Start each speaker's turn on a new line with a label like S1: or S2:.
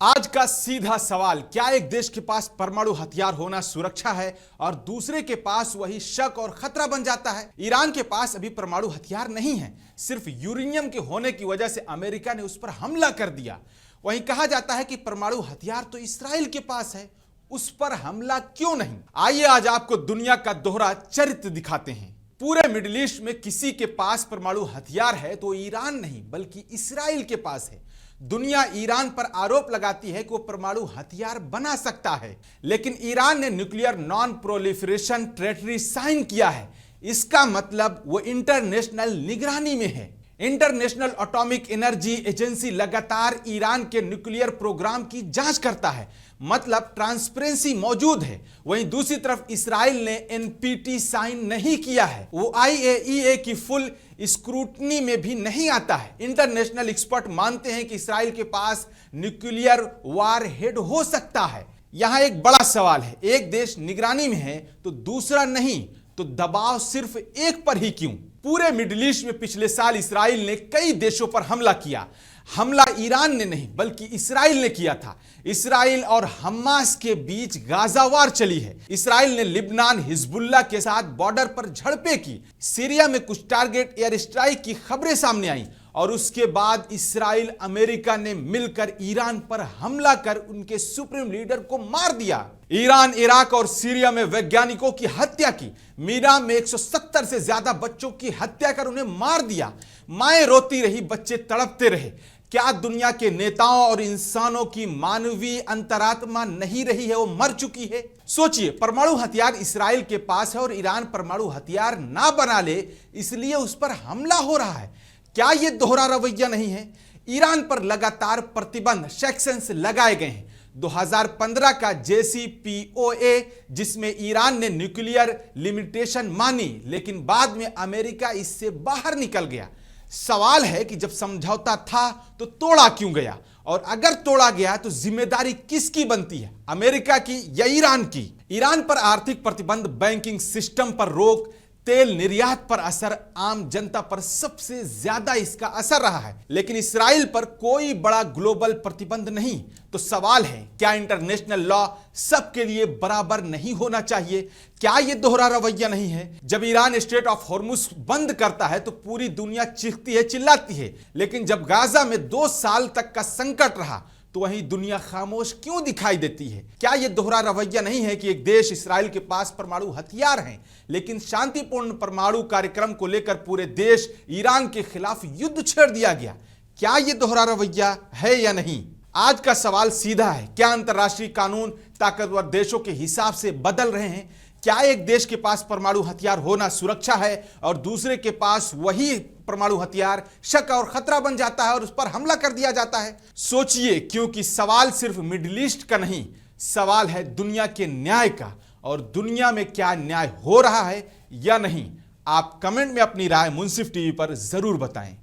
S1: आज का सीधा सवाल, क्या एक देश के पास परमाणु हथियार होना सुरक्षा है और दूसरे के पास वही शक और खतरा बन जाता है। ईरान के पास अभी परमाणु हथियार नहीं है, सिर्फ यूरेनियम के होने की वजह से अमेरिका ने उस पर हमला कर दिया। वहीं कहा जाता है कि परमाणु हथियार तो इस्राइल के पास है, उस पर हमला क्यों नहीं। आइए आज आपको दुनिया का दोहरा चरित्र दिखाते हैं। पूरे मिडिल ईस्ट में किसी के पास परमाणु हथियार है तो ईरान नहीं बल्कि इस्राइल के पास है। दुनिया ईरान पर आरोप लगाती है कि वो परमाणु हथियार बना सकता है, लेकिन ईरान ने nuclear non proliferation treaty sign किया है। इसका मतलब वो इंटरनेशनल निगरानी में है। इंटरनेशनल एटॉमिक एनर्जी एजेंसी लगातार ईरान के न्यूक्लियर प्रोग्राम की जांच करता है, मतलब ट्रांसपेरेंसी मौजूद है। वहीं दूसरी तरफ इस्राइल ने एनपीटी साइन नहीं किया है, वो आईएईए की फुल स्क्रूटनी में भी नहीं आता है। इंटरनेशनल एक्सपर्ट मानते हैं कि इस्राइल के पास न्यूक्लियर वार हेड हो सकता है। यहां एक बड़ा सवाल है, एक देश निगरानी में है तो दूसरा नहीं, तो दबाव सिर्फ एक पर ही क्यों। पूरे मिडिल ईस्ट में पिछले साल इस्राइल ने कई देशों पर हमला किया। हमला ईरान ने नहीं बल्कि इस्राइल ने किया था। इस्राइल और हमास के बीच गाजा वार चली है। इस्राइल ने लिबनान हिजबुल्लाह के साथ बॉर्डर पर झड़पें की। सीरिया में कुछ टारगेट एयर स्ट्राइक की खबरें सामने आई और उसके बाद इस्राइल अमेरिका ने मिलकर ईरान पर हमला कर उनके सुप्रीम लीडर को मार दिया। ईरान इराक और सीरिया में वैज्ञानिकों की हत्या की। मीरा में 170 से ज्यादा बच्चों की हत्या कर उन्हें मार दिया। माएं रोती रही, बच्चे तड़पते रहे। क्या दुनिया के नेताओं और इंसानों की मानवीय अंतरात्मा नहीं रही है, वो मर चुकी है। सोचिए, परमाणु हथियार इस्राइल के पास है और ईरान परमाणु हथियार ना बना ले इसलिए उस पर हमला हो रहा है। क्या यह दोहरा रवैया नहीं है। ईरान पर लगातार प्रतिबंध सैंक्शंस लगाए गए हैं। 2015 का JCPOA, जिसमें ईरान ने न्यूक्लियर लिमिटेशन मानी, लेकिन बाद में अमेरिका इससे बाहर निकल गया। सवाल है कि जब समझौता था तो तोड़ा क्यों गया, और अगर तोड़ा गया तो जिम्मेदारी किसकी बनती है, अमेरिका की या ईरान की। ईरान पर आर्थिक प्रतिबंध, बैंकिंग सिस्टम पर रोक, तेल निर्यात पर असर, आम जनता पर सबसे ज्यादा इसका असर रहा है, लेकिन इस्राइल पर कोई बड़ा ग्लोबल प्रतिबंध नहीं। तो सवाल है, क्या इंटरनेशनल लॉ सबके लिए बराबर नहीं होना चाहिए। क्या यह दोहरा रवैया नहीं है। जब ईरान स्ट्रेट ऑफ हॉर्मुज बंद करता है तो पूरी दुनिया चीखती है, चिल्लाती है, लेकिन जब गाजा में 2 साल तक का संकट रहा तो वहीं दुनिया खामोश क्यों दिखाई देती है। क्या यह दोहरा रवैया नहीं है कि एक देश इस्राइल के पास परमाणु हथियार हैं, लेकिन शांतिपूर्ण परमाणु कार्यक्रम को लेकर पूरे देश ईरान के खिलाफ युद्ध छेड़ दिया गया। क्या यह दोहरा रवैया है या नहीं। आज का सवाल सीधा है, क्या अंतर्राष्ट्रीय कानून ताकतवर देशों के हिसाब से बदल रहे हैं। क्या एक देश के पास परमाणु हथियार होना सुरक्षा है और दूसरे के पास वही परमाणु हथियार शक और खतरा बन जाता है और उस पर हमला कर दिया जाता है। सोचिए, क्योंकि सवाल सिर्फ मिडिल ईस्ट का नहीं, सवाल है दुनिया के न्याय का, और दुनिया में क्या न्याय हो रहा है या नहीं। आप कमेंट में अपनी राय मुंसिफ टीवी पर जरूर बताएं।